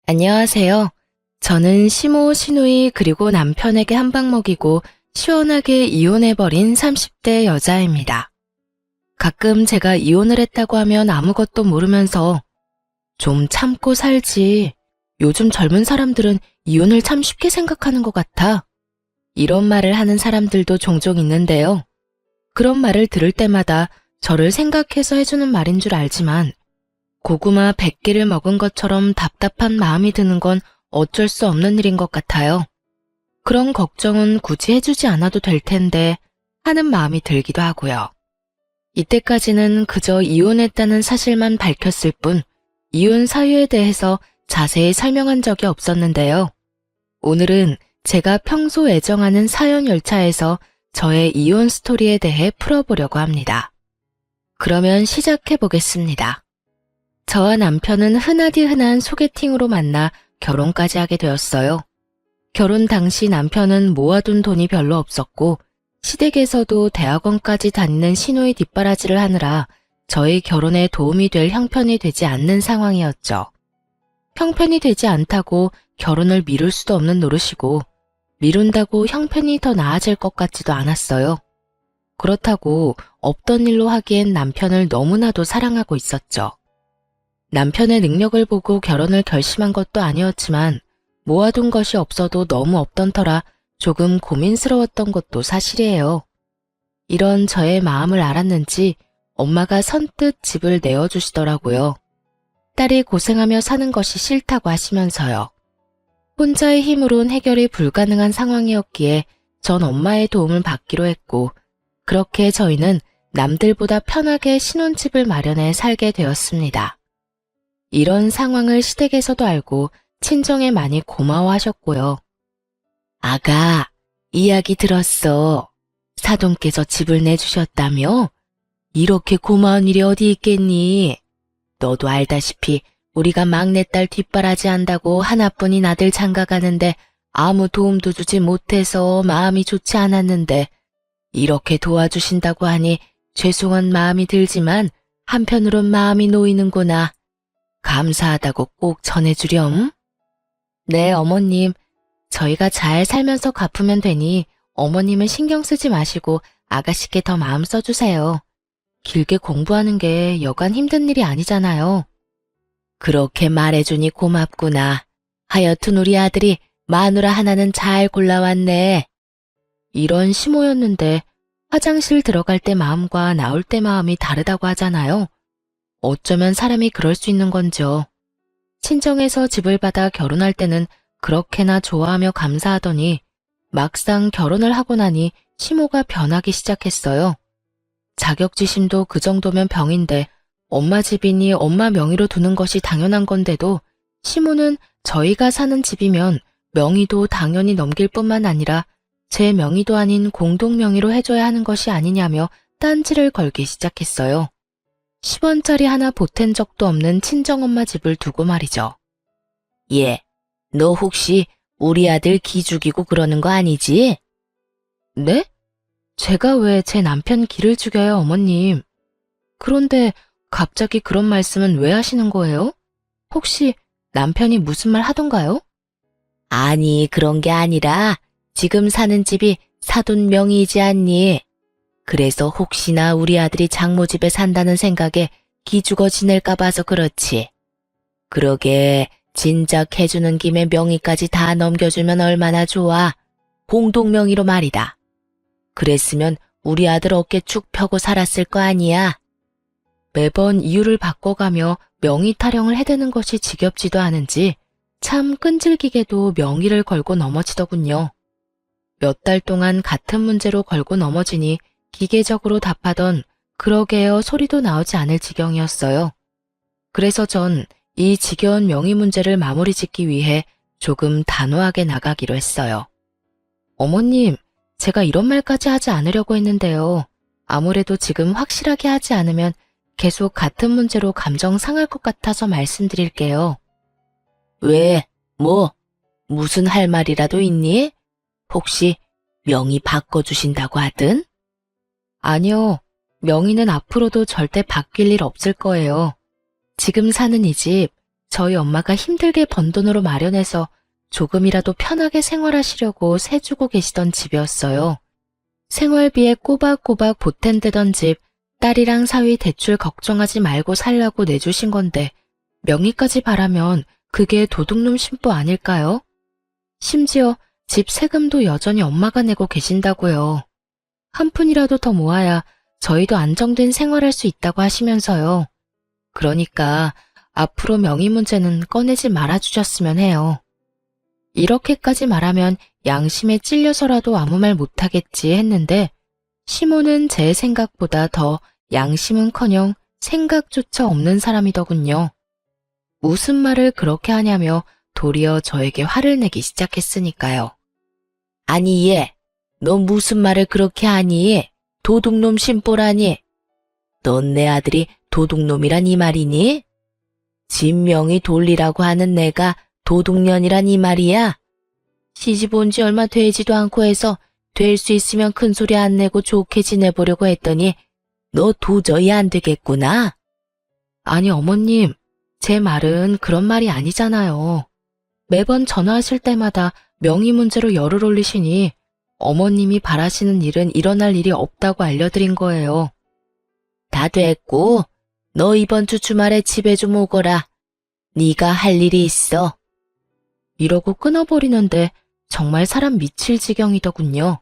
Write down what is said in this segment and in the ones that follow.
안녕하세요. 저는 시모, 시누이 그리고 남편에게 한 방 먹이고 시원하게 이혼해버린 30대 여자입니다. 가끔 제가 이혼을 했다고 하면 아무것도 모르면서 좀 참고 살지. 요즘 젊은 사람들은 이혼을 참 쉽게 생각하는 것 같아. 이런 말을 하는 사람들도 종종 있는데요. 그런 말을 들을 때마다 저를 생각해서 해주는 말인 줄 알지만 고구마 100개를 먹은 것처럼 답답한 마음이 드는 건 어쩔 수 없는 일인 것 같아요. 그런 걱정은 굳이 해주지 않아도 될 텐데 하는 마음이 들기도 하고요. 이때까지는 그저 이혼했다는 사실만 밝혔을 뿐 이혼 사유에 대해서 자세히 설명한 적이 없었는데요. 오늘은 제가 평소 애정하는 사연 열차에서 저의 이혼 스토리에 대해 풀어보려고 합니다. 그러면 시작해 보겠습니다. 저와 남편은 흔하디 흔한 소개팅으로 만나 결혼까지 하게 되었어요. 결혼 당시 남편은 모아둔 돈이 별로 없었고 시댁에서도 대학원까지 다니는 시누이 뒷바라지를 하느라 저희 결혼에 도움이 될 형편이 되지 않는 상황이었죠. 형편이 되지 않다고 결혼을 미룰 수도 없는 노릇이고 미룬다고 형편이 더 나아질 것 같지도 않았어요. 그렇다고 없던 일로 하기엔 남편을 너무나도 사랑하고 있었죠. 남편의 능력을 보고 결혼을 결심한 것도 아니었지만 모아둔 것이 없어도 너무 없던 터라 조금 고민스러웠던 것도 사실이에요. 이런 저의 마음을 알았는지 엄마가 선뜻 집을 내어주시더라고요. 딸이 고생하며 사는 것이 싫다고 하시면서요. 혼자의 힘으론 해결이 불가능한 상황이었기에 전 엄마의 도움을 받기로 했고 그렇게 저희는 남들보다 편하게 신혼집을 마련해 살게 되었습니다. 이런 상황을 시댁에서도 알고 친정에 많이 고마워하셨고요. 아가, 이야기 들었어. 사돈께서 집을 내주셨다며? 이렇게 고마운 일이 어디 있겠니? 너도 알다시피 우리가 막내딸 뒷바라지 한다고 하나뿐인 아들 장가가는데 아무 도움도 주지 못해서 마음이 좋지 않았는데 이렇게 도와주신다고 하니 죄송한 마음이 들지만 한편으론 마음이 놓이는구나. 감사하다고 꼭 전해주렴. 네, 어머님. 저희가 잘 살면서 갚으면 되니 어머님은 신경 쓰지 마시고 아가씨께 더 마음 써주세요. 길게 공부하는 게 여간 힘든 일이 아니잖아요. 그렇게 말해주니 고맙구나. 하여튼 우리 아들이 마누라 하나는 잘 골라왔네. 이런 시모였는데 화장실 들어갈 때 마음과 나올 때 마음이 다르다고 하잖아요. 어쩌면 사람이 그럴 수 있는 건죠. 친정에서 집을 받아 결혼할 때는 그렇게나 좋아하며 감사하더니 막상 결혼을 하고 나니 시모가 변하기 시작했어요. 자격지심도 그 정도면 병인데 엄마 집이니 엄마 명의로 두는 것이 당연한 건데도 시모는 저희가 사는 집이면 명의도 당연히 넘길 뿐만 아니라 제 명의도 아닌 공동 명의로 해줘야 하는 것이 아니냐며 딴지를 걸기 시작했어요. 10원짜리 하나 보탠 적도 없는 친정엄마 집을 두고 말이죠. 예, 너 혹시 우리 아들 기 죽이고 그러는 거 아니지? 네? 제가 왜 제 남편 기를 죽여요, 어머님? 그런데 갑자기 그런 말씀은 왜 하시는 거예요? 혹시 남편이 무슨 말 하던가요? 아니, 그런 게 아니라 지금 사는 집이 사돈 명의이지 않니? 그래서 혹시나 우리 아들이 장모 집에 산다는 생각에 기죽어 지낼까 봐서 그렇지. 그러게 진작 해주는 김에 명의까지 다 넘겨주면 얼마나 좋아. 공동명의로 말이다. 그랬으면 우리 아들 어깨 쭉 펴고 살았을 거 아니야. 매번 이유를 바꿔가며 명의 타령을 해대는 것이 지겹지도 않은지 참 끈질기게도 명의를 걸고 넘어지더군요. 몇 달 동안 같은 문제로 걸고 넘어지니 기계적으로 답하던 그러게요 소리도 나오지 않을 지경이었어요. 그래서 전 이 지겨운 명의 문제를 마무리 짓기 위해 조금 단호하게 나가기로 했어요. 어머님, 제가 이런 말까지 하지 않으려고 했는데요. 아무래도 지금 확실하게 하지 않으면 계속 같은 문제로 감정 상할 것 같아서 말씀드릴게요. 왜? 무슨 할 말이라도 있니? 혹시 명의 바꿔주신다고 하든? 아니요. 명의는 앞으로도 절대 바뀔 일 없을 거예요. 지금 사는 이 집, 저희 엄마가 힘들게 번 돈으로 마련해서 조금이라도 편하게 생활하시려고 세주고 계시던 집이었어요. 생활비에 꼬박꼬박 보탠대던 집, 딸이랑 사위 대출 걱정하지 말고 살라고 내주신 건데 명의까지 바라면 그게 도둑놈 심보 아닐까요? 심지어 집 세금도 여전히 엄마가 내고 계신다고요. 한 푼이라도 더 모아야 저희도 안정된 생활할 수 있다고 하시면서요. 그러니까 앞으로 명의 문제는 꺼내지 말아주셨으면 해요. 이렇게까지 말하면 양심에 찔려서라도 아무 말 못하겠지 했는데 시모는 제 생각보다 더 양심은커녕 생각조차 없는 사람이더군요. 무슨 말을 그렇게 하냐며 도리어 저에게 화를 내기 시작했으니까요. 아니 얘, 너 무슨 말을 그렇게 하니? 도둑놈 심보라니? 넌 내 아들이 도둑놈이란 이 말이니? 진명이 돌리라고 하는 내가 도둑년이란 이 말이야? 시집 온 지 얼마 되지도 않고 해서 될 수 있으면 큰 소리 안 내고 좋게 지내보려고 했더니 너 도저히 안 되겠구나. 아니 어머님, 제 말은 그런 말이 아니잖아요. 매번 전화하실 때마다 명의 문제로 열을 올리시니 어머님이 바라시는 일은 일어날 일이 없다고 알려드린 거예요. 다 됐고, 너 이번 주 주말에 집에 좀 오거라. 네가 할 일이 있어. 이러고 끊어버리는데 정말 사람 미칠 지경이더군요.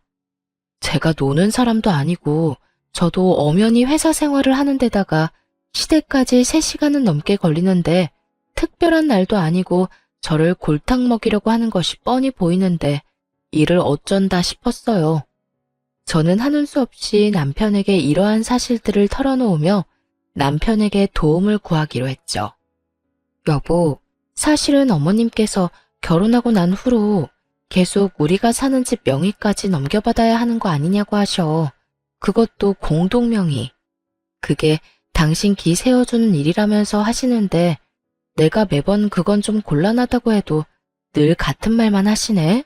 제가 노는 사람도 아니고 저도 엄연히 회사 생활을 하는 데다가 시댁까지 3시간은 넘게 걸리는데 특별한 날도 아니고 저를 골탕 먹이려고 하는 것이 뻔히 보이는데 이를 어쩐다 싶었어요. 저는 하는 수 없이 남편에게 이러한 사실들을 털어놓으며 남편에게 도움을 구하기로 했죠. 여보, 사실은 어머님께서 결혼하고 난 후로 계속 우리가 사는 집 명의까지 넘겨받아야 하는 거 아니냐고 하셔. 그것도 공동명의. 그게 당신 기 세워주는 일이라면서 하시는데 내가 매번 그건 좀 곤란하다고 해도 늘 같은 말만 하시네.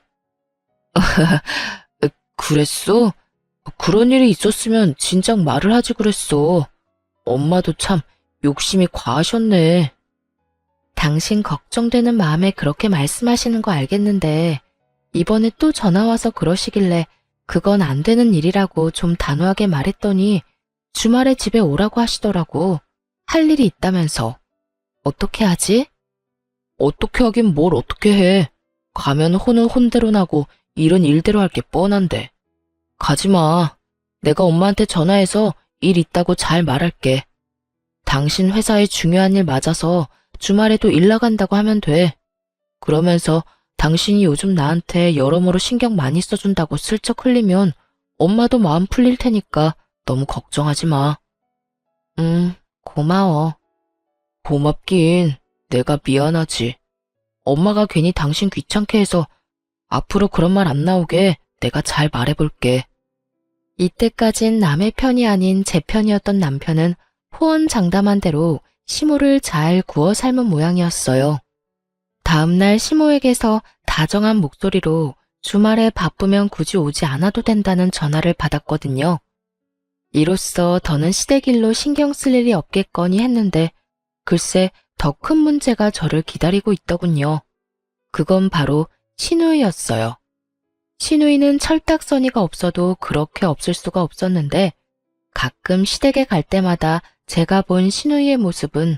그랬어? 그런 일이 있었으면 진작 말을 하지 그랬어. 엄마도 참 욕심이 과하셨네. 당신 걱정되는 마음에 그렇게 말씀하시는 거 알겠는데 이번에 또 전화와서 그러시길래 그건 안 되는 일이라고 좀 단호하게 말했더니 주말에 집에 오라고 하시더라고. 할 일이 있다면서. 어떻게 하지? 어떻게 하긴 뭘 어떻게 해. 가면 혼은 혼대로 나고 일은 일대로 할 게 뻔한데. 가지마. 내가 엄마한테 전화해서 일 있다고 잘 말할게. 당신 회사에 중요한 일 맞아서 주말에도 일 나간다고 하면 돼. 그러면서 당신이 요즘 나한테 여러모로 신경 많이 써준다고 슬쩍 흘리면 엄마도 마음 풀릴 테니까 너무 걱정하지 마. 고마워. 고맙긴 내가 미안하지. 엄마가 괜히 당신 귀찮게 해서 앞으로 그런 말 안 나오게 내가 잘 말해볼게. 이때까진 남의 편이 아닌 제 편이었던 남편은 호언장담한 대로 시모를 잘 구워 삶은 모양이었어요. 다음날 시모에게서 다정한 목소리로 주말에 바쁘면 굳이 오지 않아도 된다는 전화를 받았거든요. 이로써 더는 시댁 일로 신경 쓸 일이 없겠거니 했는데 글쎄 더 큰 문제가 저를 기다리고 있더군요. 그건 바로 시누이였어요. 시누이는 철딱서니가 없어도 그렇게 없을 수가 없었는데 가끔 시댁에 갈 때마다 제가 본 시누이의 모습은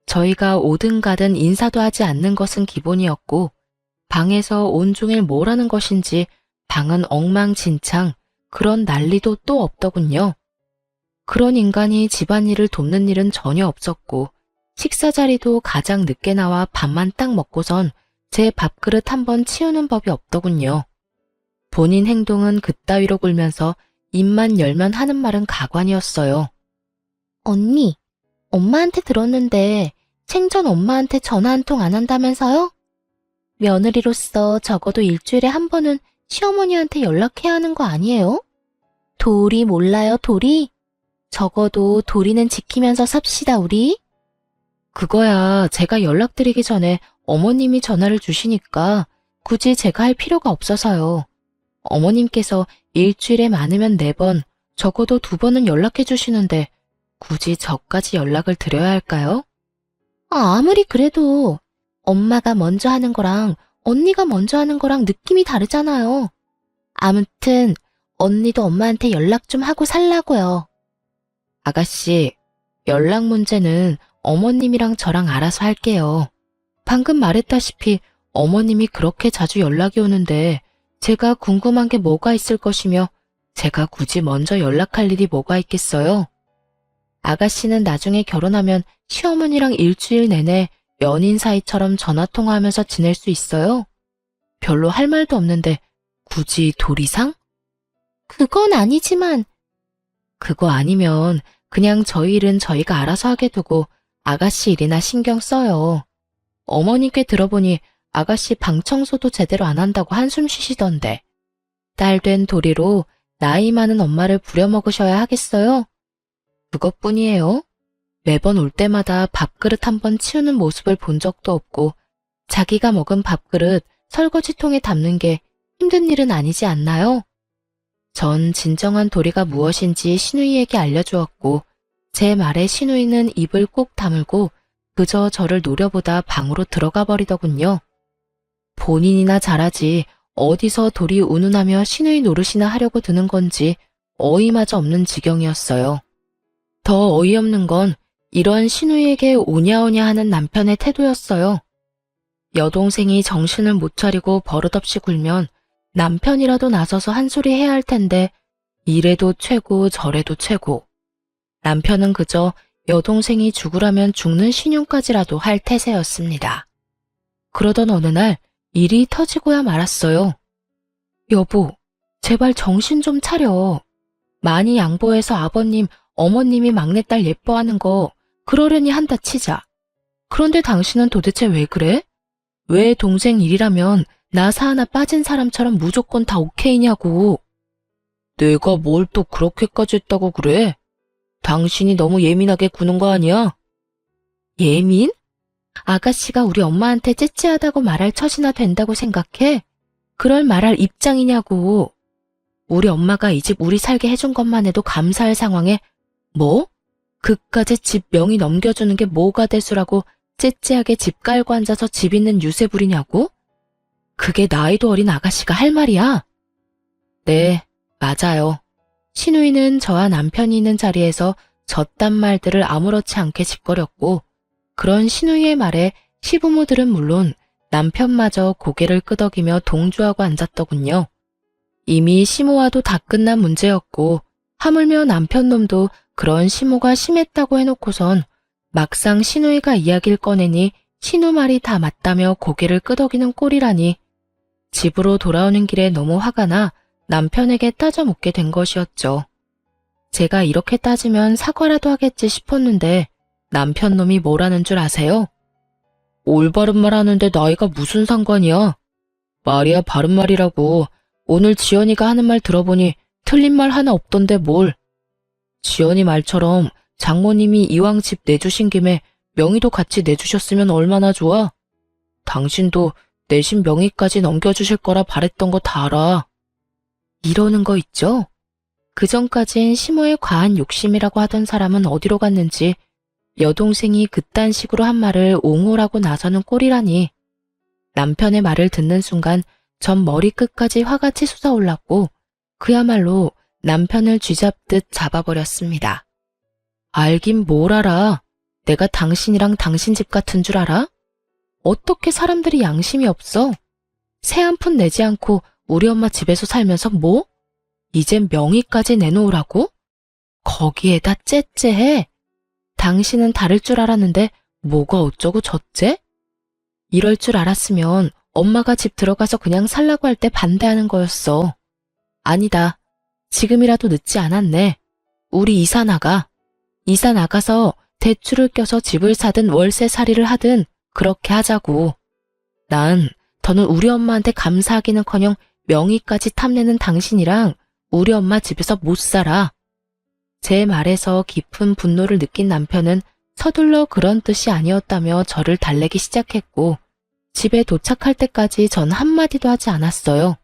저희가 오든 가든 인사도 하지 않는 것은 기본이었고 방에서 온종일 뭘 하는 것인지 방은 엉망진창 그런 난리도 또 없더군요. 그런 인간이 집안일을 돕는 일은 전혀 없었고 식사 자리도 가장 늦게 나와 밥만 딱 먹고선 제 밥그릇 한번 치우는 법이 없더군요. 본인 행동은 그따위로 굴면서 입만 열면 하는 말은 가관이었어요. 언니, 엄마한테 들었는데 생전 엄마한테 전화 한 통 안 한다면서요? 며느리로서 적어도 일주일에 한 번은 시어머니한테 연락해야 하는 거 아니에요? 도리 몰라요, 도리? 적어도 도리는 지키면서 삽시다, 우리. 그거야 제가 연락드리기 전에 어머님이 전화를 주시니까 굳이 제가 할 필요가 없어서요. 어머님께서 일주일에 많으면 4번, 적어도 2번은 연락해 주시는데 굳이 저까지 연락을 드려야 할까요? 아무리 그래도 엄마가 먼저 하는 거랑 언니가 먼저 하는 거랑 느낌이 다르잖아요. 아무튼 언니도 엄마한테 연락 좀 하고 살라고요. 아가씨, 연락 문제는 어머님이랑 저랑 알아서 할게요. 방금 말했다시피 어머님이 그렇게 자주 연락이 오는데 제가 궁금한 게 뭐가 있을 것이며 제가 굳이 먼저 연락할 일이 뭐가 있겠어요? 아가씨는 나중에 결혼하면 시어머니랑 일주일 내내 연인 사이처럼 전화통화하면서 지낼 수 있어요? 별로 할 말도 없는데 굳이 도리상? 그건 아니지만. 그거 아니면 그냥 저희 일은 저희가 알아서 하게 두고 아가씨 일이나 신경 써요. 어머니께 들어보니 아가씨 방 청소도 제대로 안 한다고 한숨 쉬시던데. 딸 된 도리로 나이 많은 엄마를 부려먹으셔야 하겠어요? 그것뿐이에요. 매번 올 때마다 밥그릇 한 번 치우는 모습을 본 적도 없고 자기가 먹은 밥그릇 설거지통에 담는 게 힘든 일은 아니지 않나요? 전 진정한 도리가 무엇인지 시누이에게 알려주었고 제 말에 시누이는 입을 꼭 다물고 그저 저를 노려보다 방으로 들어가 버리더군요. 본인이나 잘하지 어디서 도리 운운하며 시누이 노릇이나 하려고 드는 건지 어이마저 없는 지경이었어요. 더 어이없는 건 이런 시누이에게 오냐오냐 하는 남편의 태도였어요. 여동생이 정신을 못 차리고 버릇없이 굴면 남편이라도 나서서 한 소리 해야 할 텐데 이래도 최고 저래도 최고. 남편은 그저 여동생이 죽으라면 죽는 신용까지라도 할 태세였습니다. 그러던 어느 날 일이 터지고야 말았어요. 여보, 제발 정신 좀 차려. 많이 양보해서 아버님, 어머님이 막내딸 예뻐하는 거 그러려니 한다 치자. 그런데 당신은 도대체 왜 그래? 왜 동생 일이라면 나사 하나 빠진 사람처럼 무조건 다 오케이냐고. 내가 뭘 또 그렇게까지 했다고 그래? 당신이 너무 예민하게 구는 거 아니야? 예민? 아가씨가 우리 엄마한테 째째하다고 말할 처지나 된다고 생각해? 그럴 말할 입장이냐고. 우리 엄마가 이 집 우리 살게 해준 것만 해도 감사할 상황에 뭐? 그까지 집 명의 넘겨주는 게 뭐가 대수라고 째째하게 집 깔고 앉아서 집 있는 유세 부리냐고? 그게 나이도 어린 아가씨가 할 말이야? 네, 맞아요. 시누이는 저와 남편이 있는 자리에서 저딴 말들을 아무렇지 않게 짓거렸고 그런 시누이의 말에 시부모들은 물론 남편마저 고개를 끄덕이며 동조하고 앉았더군요. 이미 시모와도 다 끝난 문제였고 하물며 남편 놈도 그런 시모가 심했다고 해놓고선 막상 시누이가 이야기를 꺼내니 시누 말이 다 맞다며 고개를 끄덕이는 꼴이라니 집으로 돌아오는 길에 너무 화가 나 남편에게 따져 묻게 된 것이었죠. 제가 이렇게 따지면 사과라도 하겠지 싶었는데 남편 놈이 뭐라는 줄 아세요? 올바른 말 하는데 나이가 무슨 상관이야? 말이야 바른 말이라고. 오늘 지연이가 하는 말 들어보니 틀린 말 하나 없던데 뭘. 지연이 말처럼 장모님이 이왕 집 내주신 김에 명의도 같이 내주셨으면 얼마나 좋아. 당신도 내신 명의까지 넘겨주실 거라 바랬던 거 다 알아. 이러는 거 있죠? 그전까진 시모의 과한 욕심이라고 하던 사람은 어디로 갔는지 여동생이 그딴 식으로 한 말을 옹호라고 나서는 꼴이라니. 남편의 말을 듣는 순간 전 머리끝까지 화가 치솟아올랐고 그야말로 남편을 쥐잡듯 잡아버렸습니다. 알긴 뭘 알아. 내가 당신이랑 당신 집 같은 줄 알아? 어떻게 사람들이 양심이 없어? 새 한 푼 내지 않고 우리 엄마 집에서 살면서 뭐? 이젠 명의까지 내놓으라고? 거기에다 째째해. 당신은 다를 줄 알았는데 뭐가 어쩌고 저째? 이럴 줄 알았으면 엄마가 집 들어가서 그냥 살라고 할 때 반대하는 거였어. 아니다. 지금이라도 늦지 않았네. 우리 이사 나가. 이사 나가서 대출을 껴서 집을 사든 월세살이를 하든 그렇게 하자고. 난 더는 우리 엄마한테 감사하기는커녕 명의까지 탐내는 당신이랑 우리 엄마 집에서 못 살아. 제 말에서 깊은 분노를 느낀 남편은 서둘러 그런 뜻이 아니었다며 저를 달래기 시작했고 집에 도착할 때까지 전 한마디도 하지 않았어요.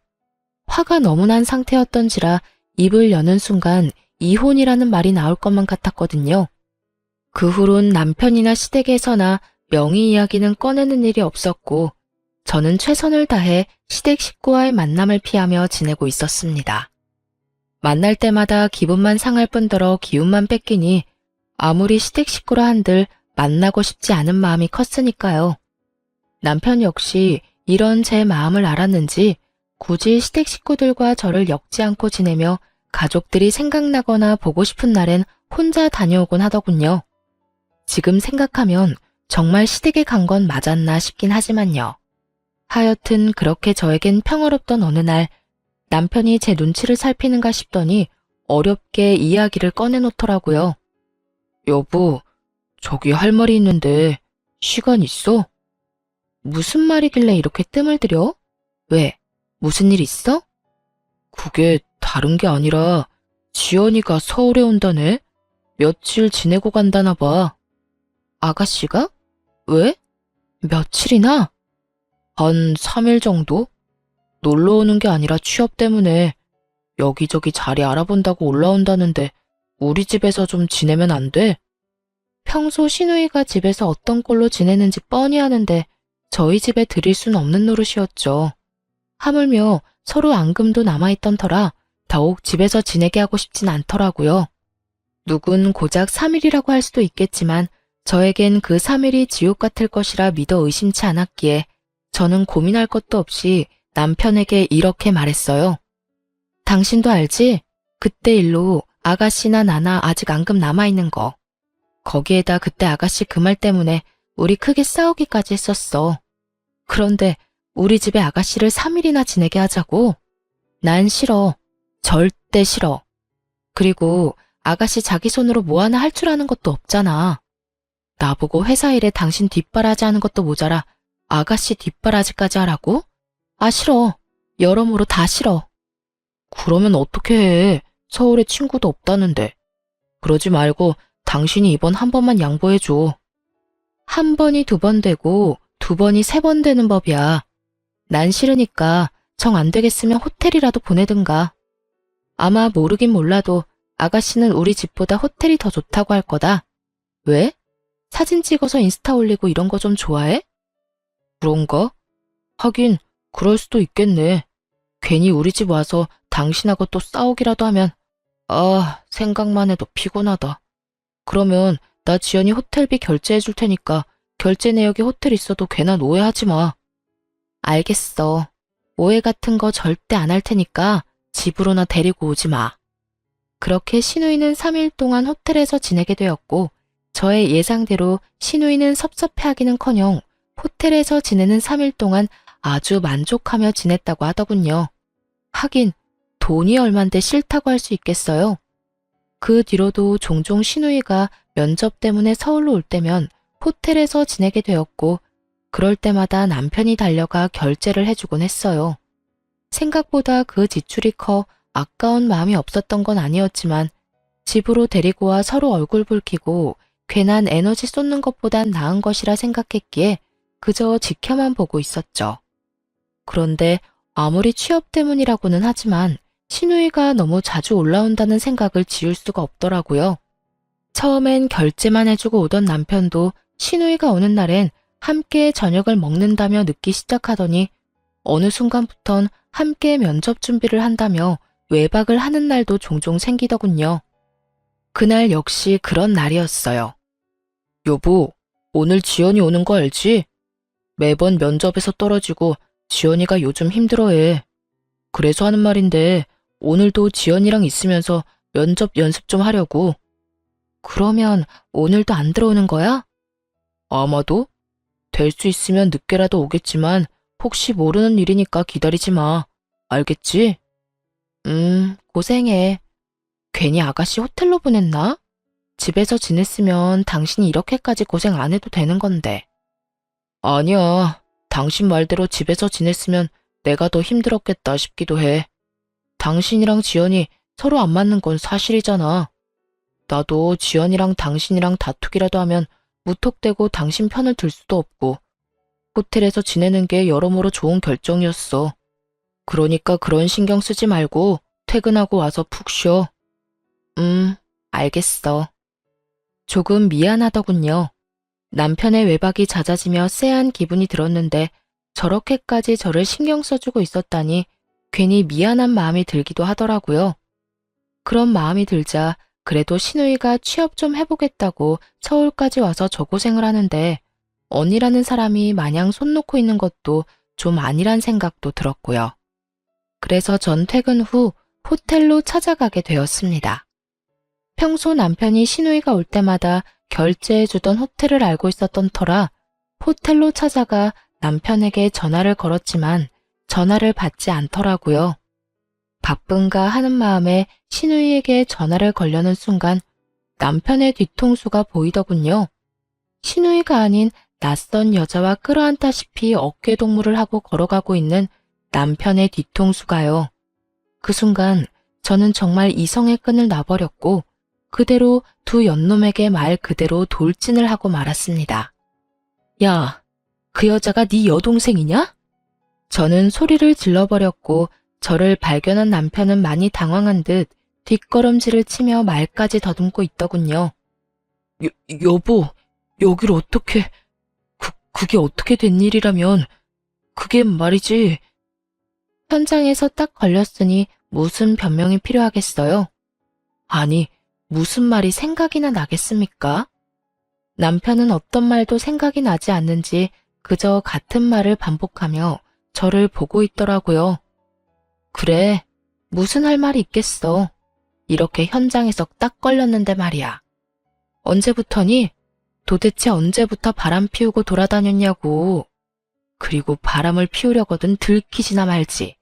화가 너무 난 상태였던지라 입을 여는 순간 이혼이라는 말이 나올 것만 같았거든요. 그 후론 남편이나 시댁에서나 명의 이야기는 꺼내는 일이 없었고 저는 최선을 다해 시댁 식구와의 만남을 피하며 지내고 있었습니다. 만날 때마다 기분만 상할 뿐더러 기운만 뺏기니 아무리 시댁 식구라 한들 만나고 싶지 않은 마음이 컸으니까요. 남편 역시 이런 제 마음을 알았는지 굳이 시댁 식구들과 저를 엮지 않고 지내며 가족들이 생각나거나 보고 싶은 날엔 혼자 다녀오곤 하더군요. 지금 생각하면 정말 시댁에 간 건 맞았나 싶긴 하지만요. 하여튼 그렇게 저에겐 평화롭던 어느 날 남편이 제 눈치를 살피는가 싶더니 어렵게 이야기를 꺼내놓더라고요. 여보, 저기 할 말이 있는데 시간 있어? 무슨 말이길래 이렇게 뜸을 들여? 왜? 무슨 일 있어? 그게 다른 게 아니라 지연이가 서울에 온다네? 며칠 지내고 간다나 봐. 아가씨가? 왜? 며칠이나? 한 3일 정도? 놀러 오는 게 아니라 취업 때문에 여기저기 자리 알아본다고 올라온다는데 우리 집에서 좀 지내면 안 돼? 평소 시누이가 집에서 어떤 꼴로 지내는지 뻔히 아는데 저희 집에 들일 순 없는 노릇이었죠. 하물며 서로 앙금도 남아있던 터라 더욱 집에서 지내게 하고 싶진 않더라고요. 누군 고작 3일이라고 할 수도 있겠지만 저에겐 그 3일이 지옥 같을 것이라 믿어 의심치 않았기에 저는 고민할 것도 없이 남편에게 이렇게 말했어요. 당신도 알지? 그때 일로 아가씨나 나나 아직 앙금 남아있는 거. 거기에다 그때 아가씨 그 말 때문에 우리 크게 싸우기까지 했었어. 그런데 우리 집에 아가씨를 3일이나 지내게 하자고? 난 싫어. 절대 싫어. 그리고 아가씨 자기 손으로 뭐 하나 할 줄 아는 것도 없잖아. 나보고 회사 일에 당신 뒷바라지 하는 것도 모자라 아가씨 뒷바라지까지 하라고? 아, 싫어. 여러모로 다 싫어. 그러면 어떻게 해? 서울에 친구도 없다는데. 그러지 말고 당신이 이번 한 번만 양보해줘. 한 번이 2번 되고 2번이 3번 되는 법이야. 난 싫으니까 정 안 되겠으면 호텔이라도 보내든가. 아마 모르긴 몰라도 아가씨는 우리 집보다 호텔이 더 좋다고 할 거다. 왜? 사진 찍어서 인스타 올리고 이런 거 좀 좋아해? 그런가? 하긴 그럴 수도 있겠네. 괜히 우리 집 와서 당신하고 또 싸우기라도 하면 생각만 해도 피곤하다. 그러면 나 지연이 호텔비 결제해 줄 테니까 결제 내역에 호텔 있어도 괜한 오해하지 마. 알겠어. 오해 같은 거 절대 안 할 테니까 집으로나 데리고 오지 마. 그렇게 시누이는 3일 동안 호텔에서 지내게 되었고 저의 예상대로 시누이는 섭섭해하기는커녕 호텔에서 지내는 3일 동안 아주 만족하며 지냈다고 하더군요. 하긴 돈이 얼만데 싫다고 할 수 있겠어요. 그 뒤로도 종종 시누이가 면접 때문에 서울로 올 때면 호텔에서 지내게 되었고 그럴 때마다 남편이 달려가 결제를 해주곤 했어요. 생각보다 그 지출이 커 아까운 마음이 없었던 건 아니었지만 집으로 데리고 와 서로 얼굴 붉히고 괜한 에너지 쏟는 것보단 나은 것이라 생각했기에 그저 지켜만 보고 있었죠. 그런데 아무리 취업 때문이라고는 하지만 시누이가 너무 자주 올라온다는 생각을 지울 수가 없더라고요. 처음엔 결제만 해주고 오던 남편도 시누이가 오는 날엔 함께 저녁을 먹는다며 늦기 시작하더니 어느 순간부턴 함께 면접 준비를 한다며 외박을 하는 날도 종종 생기더군요. 그날 역시 그런 날이었어요. 여보, 오늘 지연이 오는 거 알지? 매번 면접에서 떨어지고 지연이가 요즘 힘들어해. 그래서 하는 말인데 오늘도 지연이랑 있으면서 면접 연습 좀 하려고. 그러면 오늘도 안 들어오는 거야? 아마도. 될 수 있으면 늦게라도 오겠지만 혹시 모르는 일이니까 기다리지 마. 알겠지? 고생해. 괜히 아가씨 호텔로 보냈나? 집에서 지냈으면 당신이 이렇게까지 고생 안 해도 되는 건데. 아니야. 당신 말대로 집에서 지냈으면 내가 더 힘들었겠다 싶기도 해. 당신이랑 지연이 서로 안 맞는 건 사실이잖아. 나도 지연이랑 당신이랑 다투기라도 하면 무턱대고 당신 편을 들 수도 없고 호텔에서 지내는 게 여러모로 좋은 결정이었어. 그러니까 그런 신경 쓰지 말고 퇴근하고 와서 푹 쉬어. 알겠어. 조금 미안하더군요. 남편의 외박이 잦아지며 쎄한 기분이 들었는데 저렇게까지 저를 신경 써주고 있었다니 괜히 미안한 마음이 들기도 하더라고요. 그런 마음이 들자 그래도 신우이가 취업 좀 해보겠다고 서울까지 와서 저 고생을 하는데 언니라는 사람이 마냥 손 놓고 있는 것도 좀 아니란 생각도 들었고요. 그래서 전 퇴근 후 호텔로 찾아가게 되었습니다. 평소 남편이 신우이가 올 때마다 결제해주던 호텔을 알고 있었던 터라 호텔로 찾아가 남편에게 전화를 걸었지만 전화를 받지 않더라고요. 바쁜가 하는 마음에 신우이에게 전화를 걸려는 순간 남편의 뒤통수가 보이더군요. 신우이가 아닌 낯선 여자와 끌어안다시피 어깨동무를 하고 걸어가고 있는 남편의 뒤통수가요. 그 순간 저는 정말 이성의 끈을 놔버렸고 그대로 두 연놈에게 말 그대로 돌진을 하고 말았습니다. 야, 그 여자가 네 여동생이냐? 저는 소리를 질러버렸고 저를 발견한 남편은 많이 당황한 듯 뒷걸음질을 치며 말까지 더듬고 있더군요. 여보, 여길 어떻게... 그게 어떻게 된 일이라면... 그게 말이지... 현장에서 딱 걸렸으니 무슨 변명이 필요하겠어요? 아니, 무슨 말이 생각이나 나겠습니까? 남편은 어떤 말도 생각이 나지 않는지 그저 같은 말을 반복하며 저를 보고 있더라고요. 그래, 무슨 할 말이 있겠어. 이렇게 현장에서 딱 걸렸는데 말이야. 언제부터니? 도대체 언제부터 바람 피우고 돌아다녔냐고. 그리고 바람을 피우려거든 들키지나 말지.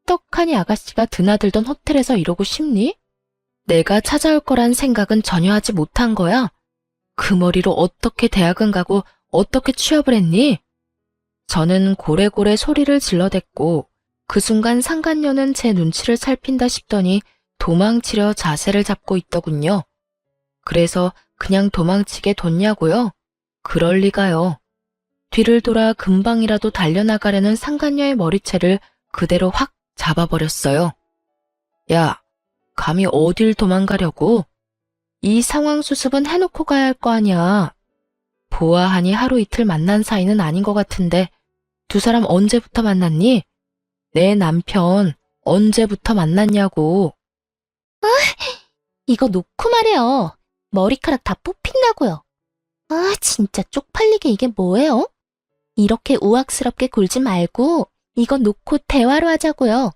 떡하니 아가씨가 드나들던 호텔에서 이러고 싶니? 내가 찾아올 거란 생각은 전혀 하지 못한 거야. 그 머리로 어떻게 대학은 가고 어떻게 취업을 했니? 저는 고래고래 소리를 질러댔고 그 순간 상간녀는 제 눈치를 살핀다 싶더니 도망치려 자세를 잡고 있더군요. 그래서 그냥 도망치게 뒀냐고요? 그럴 리가요. 뒤를 돌아 금방이라도 달려나가려는 상간녀의 머리채를 그대로 확 잡아버렸어요. 야, 감히 어딜 도망가려고? 이 상황 수습은 해놓고 가야 할 거 아니야. 보아하니 하루 이틀 만난 사이는 아닌 것 같은데 두 사람 언제부터 만났니? 내 남편 언제부터 만났냐고. 이거 놓고 말해요. 머리카락 다 뽑힌다고요. 아, 진짜 쪽팔리게 이게 뭐예요? 이렇게 우악스럽게 굴지 말고 이거 놓고 대화로 하자고요.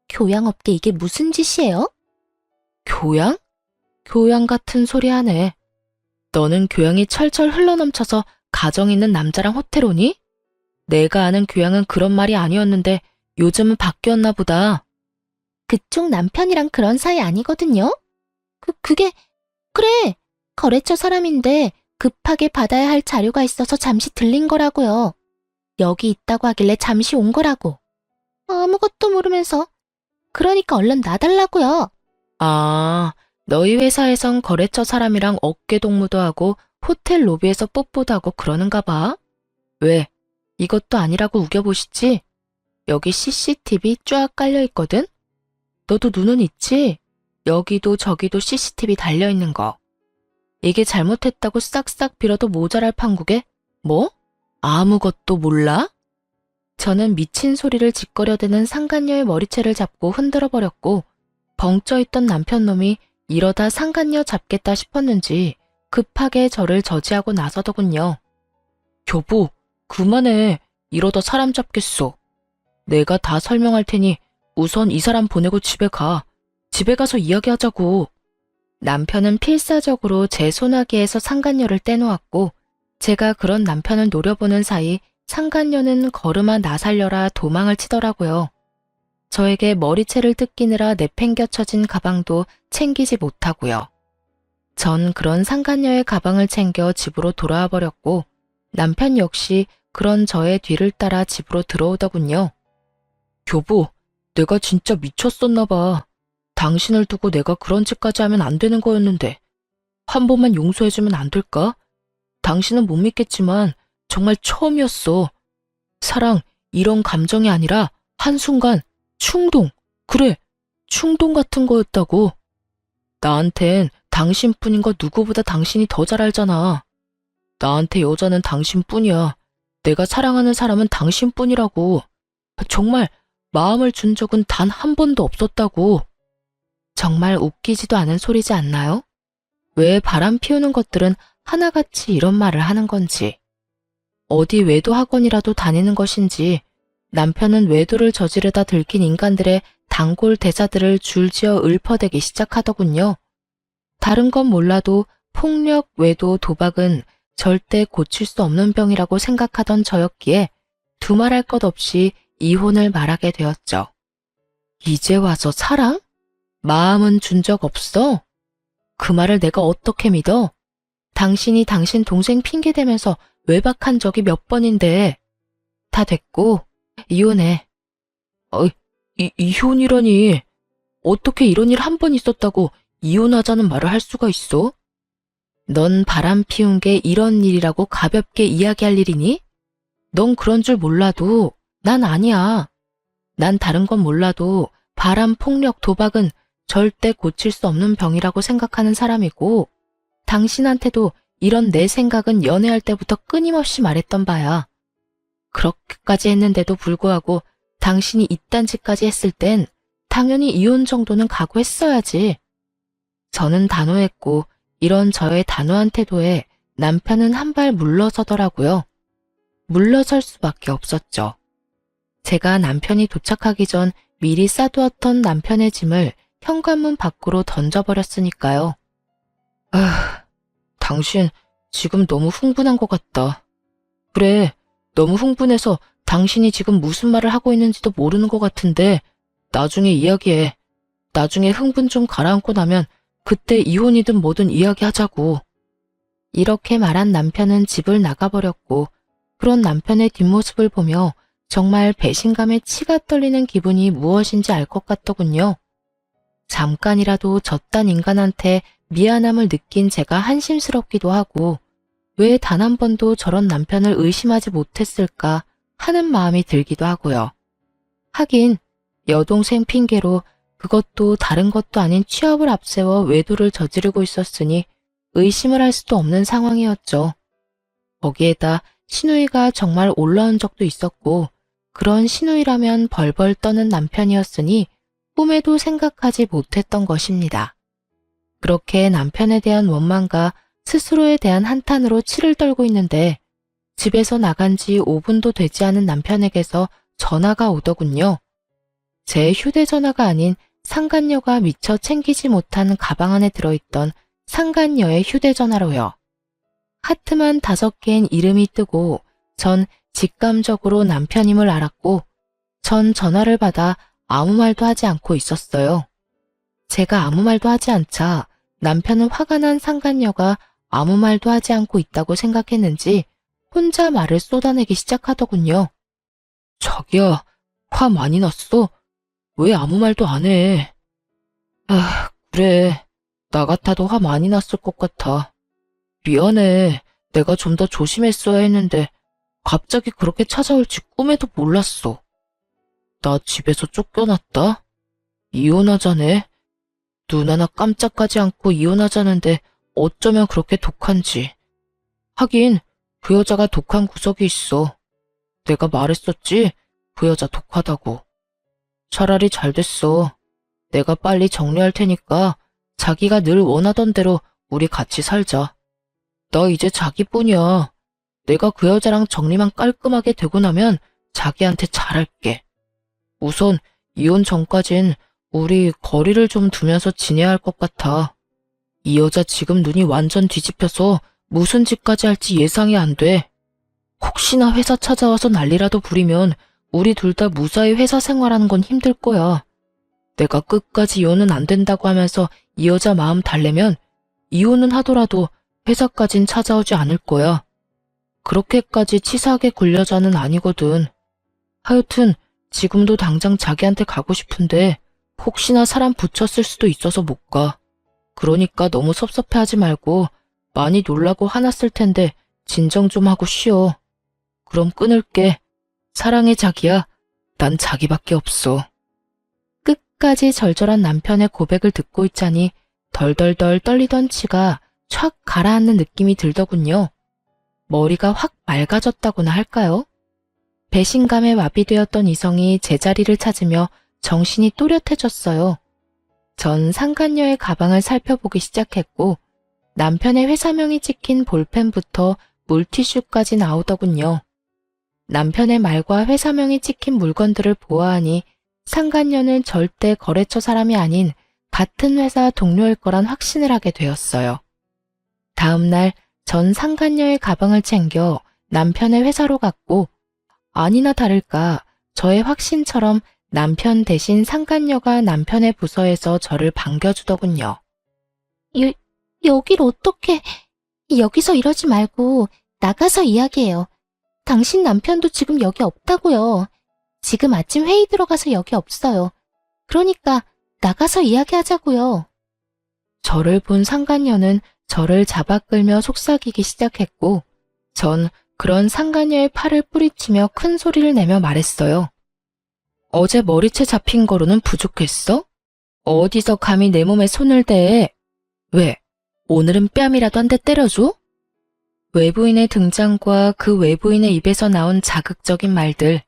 교양 없게 이게 무슨 짓이에요? 교양? 교양 같은 소리 하네. 너는 교양이 철철 흘러넘쳐서 가정 있는 남자랑 호텔 오니? 내가 아는 교양은 그런 말이 아니었는데 요즘은 바뀌었나 보다. 그쪽 남편이랑 그런 사이 아니거든요? 그래. 거래처 사람인데 급하게 받아야 할 자료가 있어서 잠시 들린 거라고요. 여기 있다고 하길래 잠시 온 거라고. 아무것도 모르면서. 그러니까 얼른 놔달라고요. 아, 너희 회사에선 거래처 사람이랑 어깨동무도 하고 호텔 로비에서 뽀뽀도 하고 그러는가 봐. 왜? 이것도 아니라고 우겨보시지? 여기 CCTV 쫙 깔려있거든? 너도 눈은 있지? 여기도 저기도 CCTV 달려있는 거. 이게 잘못했다고 싹싹 빌어도 모자랄 판국에 뭐? 아무것도 몰라? 저는 미친 소리를 짓거려대는 상간녀의 머리채를 잡고 흔들어버렸고 벙쪄있던 남편놈이 이러다 상간녀 잡겠다 싶었는지 급하게 저를 저지하고 나서더군요. 여보, 그만해. 이러다 사람 잡겠어. 내가 다 설명할 테니 우선 이 사람 보내고 집에 가. 집에 가서 이야기하자고. 남편은 필사적으로 제 소나기에서 상간녀를 떼놓았고 제가 그런 남편을 노려보는 사이 상간녀는 걸음아 나 살려라 도망을 치더라고요. 저에게 머리채를 뜯기느라 내팽겨쳐진 가방도 챙기지 못하고요. 전 그런 상간녀의 가방을 챙겨 집으로 돌아와 버렸고 남편 역시 그런 저의 뒤를 따라 집으로 들어오더군요. 여보, 내가 진짜 미쳤었나 봐. 당신을 두고 내가 그런 짓까지 하면 안 되는 거였는데 한 번만 용서해주면 안 될까? 당신은 못 믿겠지만 정말 처음이었어. 사랑, 이런 감정이 아니라 한순간 충동, 그래, 충동 같은 거였다고. 나한텐 당신뿐인 거 누구보다 당신이 더 잘 알잖아. 나한테 여자는 당신뿐이야. 내가 사랑하는 사람은 당신뿐이라고. 정말 마음을 준 적은 단 한 번도 없었다고. 정말 웃기지도 않은 소리지 않나요? 왜 바람 피우는 것들은 하나같이 이런 말을 하는 건지. 어디 외도 학원이라도 다니는 것인지 남편은 외도를 저지르다 들킨 인간들의 단골 대사들을 줄지어 읊어대기 시작하더군요. 다른 건 몰라도 폭력, 외도, 도박은 절대 고칠 수 없는 병이라고 생각하던 저였기에 두말할 것 없이 이혼을 말하게 되었죠. 이제 와서 사랑? 마음은 준 적 없어? 그 말을 내가 어떻게 믿어? 당신이 당신 동생 핑계대면서 외박한 적이 몇 번인데. 다 됐고 이혼해. 이혼이라니. 어떻게 이런 일 한 번 있었다고 이혼하자는 말을 할 수가 있어? 넌 바람 피운 게 이런 일이라고 가볍게 이야기할 일이니? 넌 그런 줄 몰라도 난 아니야. 난 다른 건 몰라도 바람, 폭력, 도박은 절대 고칠 수 없는 병이라고 생각하는 사람이고 당신한테도 이런 내 생각은 연애할 때부터 끊임없이 말했던 바야. 그렇게까지 했는데도 불구하고 당신이 이딴 짓까지 했을 땐 당연히 이혼 정도는 각오했어야지. 저는 단호했고 이런 저의 단호한 태도에 남편은 한 발 물러서더라고요. 물러설 수밖에 없었죠. 제가 남편이 도착하기 전 미리 싸두었던 남편의 짐을 현관문 밖으로 던져버렸으니까요. 당신 지금 너무 흥분한 것 같다. 그래, 너무 흥분해서 당신이 지금 무슨 말을 하고 있는지도 모르는 것 같은데 나중에 이야기해. 나중에 흥분 좀 가라앉고 나면 그때 이혼이든 뭐든 이야기하자고. 이렇게 말한 남편은 집을 나가버렸고 그런 남편의 뒷모습을 보며 정말 배신감에 치가 떨리는 기분이 무엇인지 알 것 같더군요. 잠깐이라도 저딴 인간한테 미안함을 느낀 제가 한심스럽기도 하고 왜 단 한 번도 저런 남편을 의심하지 못했을까 하는 마음이 들기도 하고요. 하긴 여동생 핑계로 그것도 다른 것도 아닌 취업을 앞세워 외도를 저지르고 있었으니 의심을 할 수도 없는 상황이었죠. 거기에다 시누이가 정말 올라온 적도 있었고 그런 시누이라면 벌벌 떠는 남편이었으니 꿈에도 생각하지 못했던 것입니다. 그렇게 남편에 대한 원망과 스스로에 대한 한탄으로 치를 떨고 있는데 집에서 나간 지 5분도 되지 않은 남편에게서 전화가 오더군요. 제 휴대전화가 아닌 상간녀가 미처 챙기지 못한 가방 안에 들어있던 상간녀의 휴대전화로요. 하트만 5개인 이름이 뜨고 전 직감적으로 남편임을 알았고 전 전화를 받아 아무 말도 하지 않고 있었어요. 제가 아무 말도 하지 않자 남편은 화가 난 상간녀가 아무 말도 하지 않고 있다고 생각했는지 혼자 말을 쏟아내기 시작하더군요. 자기야, 화 많이 났어? 왜 아무 말도 안 해? 그래. 나 같아도 화 많이 났을 것 같아. 미안해. 내가 좀 더 조심했어야 했는데 갑자기 그렇게 찾아올지 꿈에도 몰랐어. 나 집에서 쫓겨났다? 이혼하자네. 눈 하나 깜짝하지 않고 이혼하자는데 어쩌면 그렇게 독한지. 하긴 그 여자가 독한 구석이 있어. 내가 말했었지? 그 여자 독하다고. 차라리 잘 됐어. 내가 빨리 정리할 테니까 자기가 늘 원하던 대로 우리 같이 살자. 나 이제 자기뿐이야. 내가 그 여자랑 정리만 깔끔하게 되고 나면 자기한테 잘할게. 우선 이혼 전까진 우리 거리를 좀 두면서 지내야 할 것 같아. 이 여자 지금 눈이 완전 뒤집혀서 무슨 짓까지 할지 예상이 안 돼. 혹시나 회사 찾아와서 난리라도 부리면 우리 둘 다 무사히 회사 생활하는 건 힘들 거야. 내가 끝까지 이혼은 안 된다고 하면서 이 여자 마음 달래면 이혼은 하더라도 회사까진 찾아오지 않을 거야. 그렇게까지 치사하게 굴 여자는 아니거든. 하여튼 지금도 당장 자기한테 가고 싶은데 혹시나 사람 붙였을 수도 있어서 못 가. 그러니까 너무 섭섭해하지 말고 많이 놀라고 화났을 텐데 진정 좀 하고 쉬어. 그럼 끊을게. 사랑해 자기야. 난 자기밖에 없어. 끝까지 절절한 남편의 고백을 듣고 있자니 덜덜덜 떨리던 치가 촥 가라앉는 느낌이 들더군요. 머리가 확 맑아졌다고나 할까요? 배신감에 마비되었던 이성이 제자리를 찾으며 정신이 또렷해졌어요. 전 상간녀의 가방을 살펴보기 시작했고 남편의 회사명이 찍힌 볼펜부터 물티슈까지 나오더군요. 남편의 말과 회사명이 찍힌 물건들을 보아하니 상간녀는 절대 거래처 사람이 아닌 같은 회사 동료일 거란 확신을 하게 되었어요. 다음 날 전 상간녀의 가방을 챙겨 남편의 회사로 갔고 아니나 다를까 저의 확신처럼 남편 대신 상간녀가 남편의 부서에서 저를 반겨주더군요. 여길 어떻게... 여기서 이러지 말고 나가서 이야기해요. 당신 남편도 지금 여기 없다고요. 지금 아침 회의 들어가서 여기 없어요. 그러니까 나가서 이야기하자고요. 저를 본 상간녀는 저를 잡아 끌며 속삭이기 시작했고 전 그런 상간녀의 팔을 뿌리치며 큰 소리를 내며 말했어요. 어제 머리채 잡힌 거로는 부족했어? 어디서 감히 내 몸에 손을 대? 왜? 오늘은 뺨이라도 한 대 때려줘? 외부인의 등장과 그 외부인의 입에서 나온 자극적인 말들.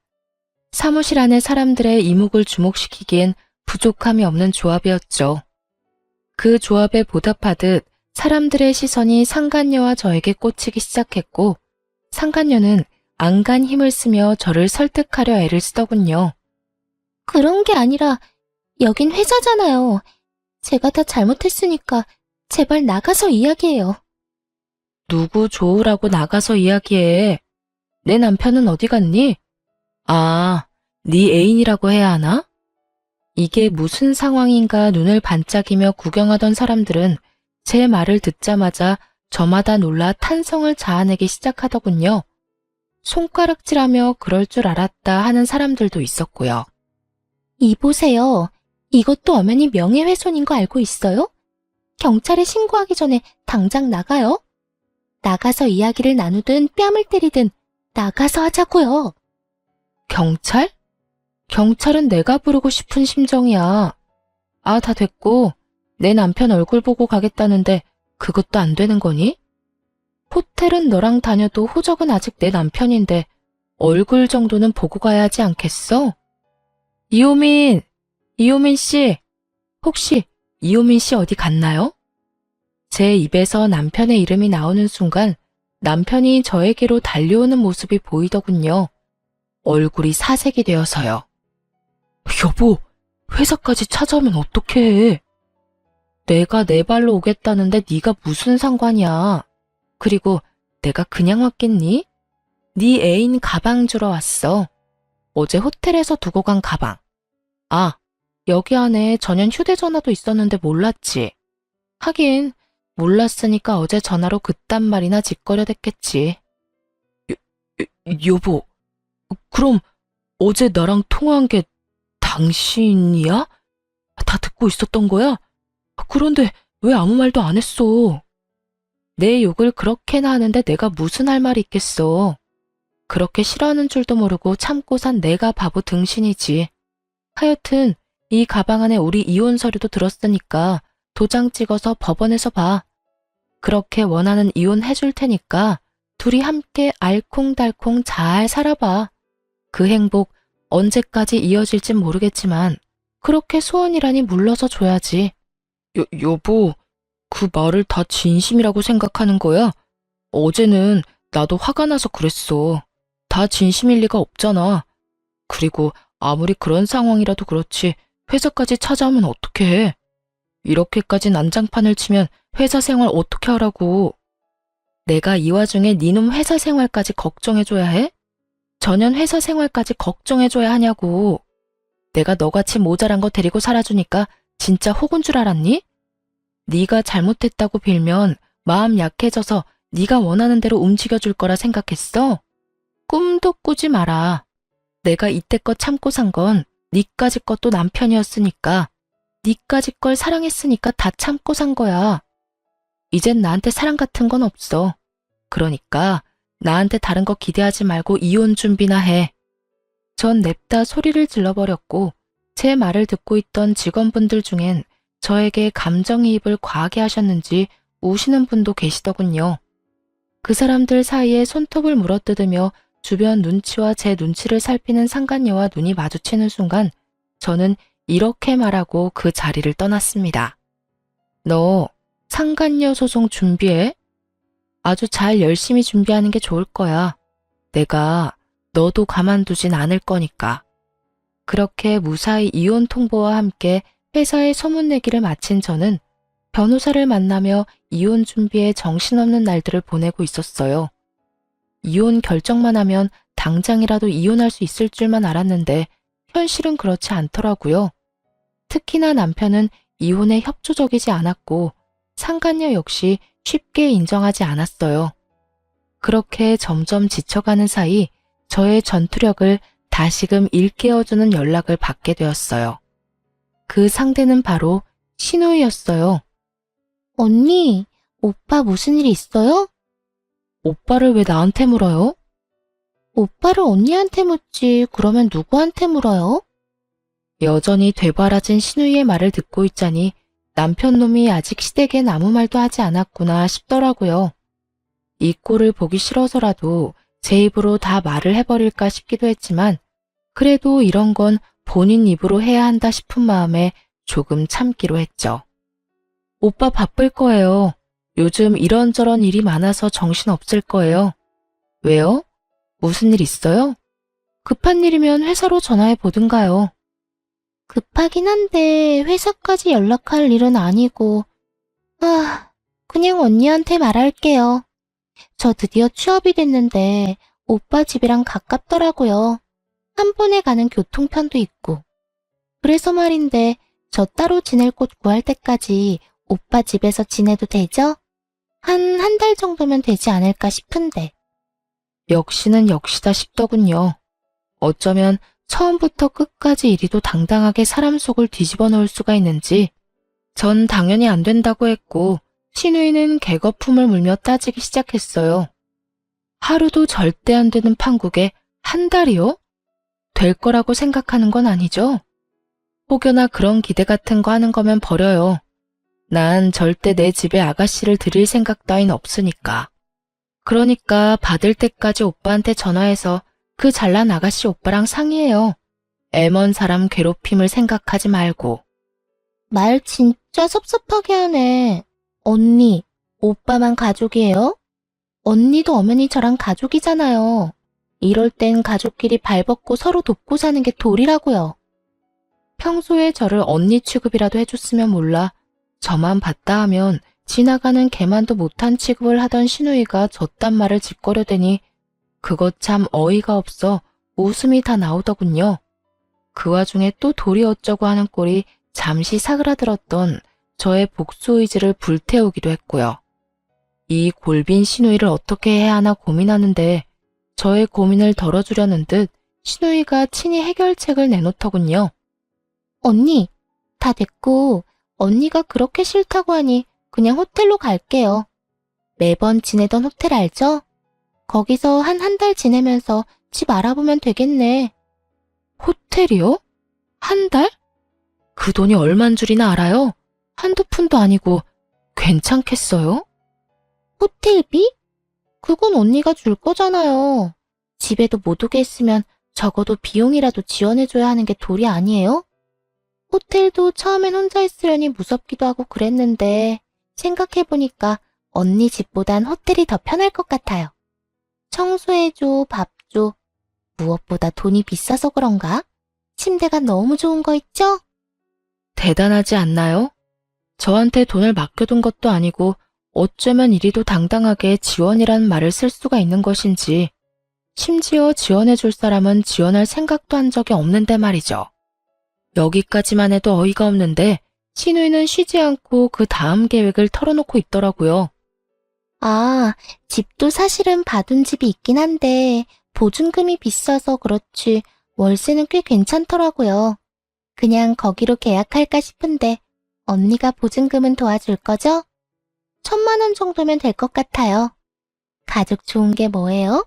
사무실 안의 사람들의 이목을 주목시키기엔 부족함이 없는 조합이었죠. 그 조합에 보답하듯 사람들의 시선이 상간녀와 저에게 꽂히기 시작했고 상간녀는 안간 힘을 쓰며 저를 설득하려 애를 쓰더군요. 그런 게 아니라 여긴 회사잖아요. 제가 다 잘못했으니까 제발 나가서 이야기해요. 누구 좋으라고 나가서 이야기해. 내 남편은 어디 갔니? 아, 네 애인이라고 해야 하나? 이게 무슨 상황인가 눈을 반짝이며 구경하던 사람들은 제 말을 듣자마자 저마다 놀라 탄성을 자아내기 시작하더군요. 손가락질하며 그럴 줄 알았다 하는 사람들도 있었고요. 이보세요. 이것도 엄연히 명예훼손인 거 알고 있어요? 경찰에 신고하기 전에 당장 나가요. 나가서 이야기를 나누든 뺨을 때리든 나가서 하자고요. 경찰? 경찰은 내가 부르고 싶은 심정이야. 아, 다 됐고 내 남편 얼굴 보고 가겠다는데 그것도 안 되는 거니? 호텔은 너랑 다녀도 호적은 아직 내 남편인데 얼굴 정도는 보고 가야 하지 않겠어? 이호민 씨, 혹시 이호민 씨 어디 갔나요? 제 입에서 남편의 이름이 나오는 순간 남편이 저에게로 달려오는 모습이 보이더군요. 얼굴이 사색이 되어서요. 여보, 회사까지 찾아오면 어떡해? 내가 내 발로 오겠다는데 네가 무슨 상관이야? 그리고 내가 그냥 왔겠니? 네 애인 가방 주러 왔어. 어제 호텔에서 두고 간 가방. 아, 여기 안에 전용 휴대전화도 있었는데 몰랐지. 하긴 몰랐으니까 어제 전화로 그딴 말이나 짓거려댔겠지. 여보, 그럼 어제 나랑 통화한 게 당신이야? 다 듣고 있었던 거야? 그런데 왜 아무 말도 안 했어? 내 욕을 그렇게나 하는데 내가 무슨 할 말이 있겠어. 그렇게 싫어하는 줄도 모르고 참고 산 내가 바보 등신이지. 하여튼 이 가방 안에 우리 이혼 서류도 들었으니까 도장 찍어서 법원에서 봐. 그렇게 원하는 이혼 해줄 테니까 둘이 함께 알콩달콩 잘 살아봐. 그 행복 언제까지 이어질진 모르겠지만 그렇게 소원이라니 물러서 줘야지. 여보, 그 말을 다 진심이라고 생각하는 거야? 어제는 나도 화가 나서 그랬어. 다 진심일 리가 없잖아. 그리고 아무리 그런 상황이라도 그렇지 회사까지 찾아오면 어떡해. 이렇게까지 난장판을 치면 회사 생활 어떻게 하라고. 내가 이 와중에 니놈 회사 생활까지 걱정해줘야 해? 전현 회사 생활까지 걱정해줘야 하냐고. 내가 너같이 모자란 거 데리고 살아주니까 진짜 혹은 줄 알았니? 네가 잘못했다고 빌면 마음 약해져서 네가 원하는 대로 움직여줄 거라 생각했어? 꿈도 꾸지 마라. 내가 이때껏 참고 산 건 니까지 것도 남편이었으니까, 니까지 걸 사랑했으니까 다 참고 산 거야. 이젠 나한테 사랑 같은 건 없어. 그러니까 나한테 다른 거 기대하지 말고 이혼 준비나 해. 전 냅다 소리를 질러버렸고 제 말을 듣고 있던 직원분들 중엔 저에게 감정이입을 과하게 하셨는지 우시는 분도 계시더군요. 그 사람들 사이에 손톱을 물어뜯으며 주변 눈치와 제 눈치를 살피는 상간녀와 눈이 마주치는 순간 저는 이렇게 말하고 그 자리를 떠났습니다. 너 상간녀 소송 준비해? 아주 잘 열심히 준비하는 게 좋을 거야. 내가 너도 가만두진 않을 거니까. 그렇게 무사히 이혼 통보와 함께 회사에 소문내기를 마친 저는 변호사를 만나며 이혼 준비에 정신없는 날들을 보내고 있었어요. 이혼 결정만 하면 당장이라도 이혼할 수 있을 줄만 알았는데 현실은 그렇지 않더라고요. 특히나 남편은 이혼에 협조적이지 않았고 상간녀 역시 쉽게 인정하지 않았어요. 그렇게 점점 지쳐가는 사이 저의 전투력을 다시금 일깨워주는 연락을 받게 되었어요. 그 상대는 바로 신우이였어요. 언니, 오빠 무슨 일 있어요? 오빠를 왜 나한테 물어요? 오빠를 언니한테 묻지, 그러면 누구한테 물어요? 여전히 되바라진 신우이의 말을 듣고 있자니 남편 놈이 아직 시댁엔 아무 말도 하지 않았구나 싶더라고요. 이 꼴을 보기 싫어서라도 제 입으로 다 말을 해버릴까 싶기도 했지만 그래도 이런 건 본인 입으로 해야 한다 싶은 마음에 조금 참기로 했죠. 오빠 바쁠 거예요. 요즘 이런저런 일이 많아서 정신 없을 거예요. 왜요? 무슨 일 있어요? 급한 일이면 회사로 전화해 보든가요. 급하긴 한데 회사까지 연락할 일은 아니고, 그냥 언니한테 말할게요. 저 드디어 취업이 됐는데 오빠 집이랑 가깝더라고요. 한 번에 가는 교통편도 있고. 그래서 말인데 저 따로 지낼 곳 구할 때까지 오빠 집에서 지내도 되죠? 한 달 정도면 되지 않을까 싶은데. 역시는 역시다 싶더군요. 어쩌면 처음부터 끝까지 이리도 당당하게 사람 속을 뒤집어 놓을 수가 있는지 전 당연히 안 된다고 했고 신우이는 개거품을 물며 따지기 시작했어요. 하루도 절대 안 되는 판국에 한 달이요? 될 거라고 생각하는 건 아니죠? 혹여나 그런 기대 같은 거 하는 거면 버려요. 난 절대 내 집에 아가씨를 들일 생각 따윈 없으니까. 그러니까 받을 때까지 오빠한테 전화해서 그 잘난 아가씨 오빠랑 상의해요. 애먼 사람 괴롭힘을 생각하지 말고. 말 진짜 섭섭하게 하네. 언니, 오빠만 가족이에요? 언니도 엄연히 저랑 가족이잖아요. 이럴 땐 가족끼리 발벗고 서로 돕고 사는 게 도리라고요. 평소에 저를 언니 취급이라도 해줬으면 몰라 저만 봤다 하면 지나가는 개만도 못한 취급을 하던 신우이가 저딴 말을 짓거려대니 그것 참 어이가 없어 웃음이 다 나오더군요. 그 와중에 또 도리 어쩌고 하는 꼴이 잠시 사그라들었던 저의 복수 의지를 불태우기도 했고요. 이 골빈 신우이를 어떻게 해야 하나 고민하는데 저의 고민을 덜어주려는 듯 신우이가 친히 해결책을 내놓더군요. 언니, 다 됐고 언니가 그렇게 싫다고 하니 그냥 호텔로 갈게요. 매번 지내던 호텔 알죠? 거기서 한 달 지내면서 집 알아보면 되겠네. 호텔이요? 한 달? 그 돈이 얼만 줄이나 알아요? 한두 푼도 아니고 괜찮겠어요? 호텔비? 그건 언니가 줄 거잖아요. 집에도 못 오게 했으면 적어도 비용이라도 지원해줘야 하는 게 도리 아니에요? 호텔도 처음엔 혼자 있으려니 무섭기도 하고 그랬는데 생각해보니까 언니 집보단 호텔이 더 편할 것 같아요. 청소해줘, 밥 줘. 무엇보다 돈이 비싸서 그런가? 침대가 너무 좋은 거 있죠? 대단하지 않나요? 저한테 돈을 맡겨둔 것도 아니고 어쩌면 이리도 당당하게 지원이란 말을 쓸 수가 있는 것인지 심지어 지원해줄 사람은 지원할 생각도 한 적이 없는데 말이죠. 여기까지만 해도 어이가 없는데 신우이는 쉬지 않고 그 다음 계획을 털어놓고 있더라고요. 집도 사실은 받은 집이 있긴 한데 보증금이 비싸서 그렇지 월세는 꽤 괜찮더라고요. 그냥 거기로 계약할까 싶은데 언니가 보증금은 도와줄 거죠? 1,000만 원 정도면 될 것 같아요. 가족 좋은 게 뭐예요?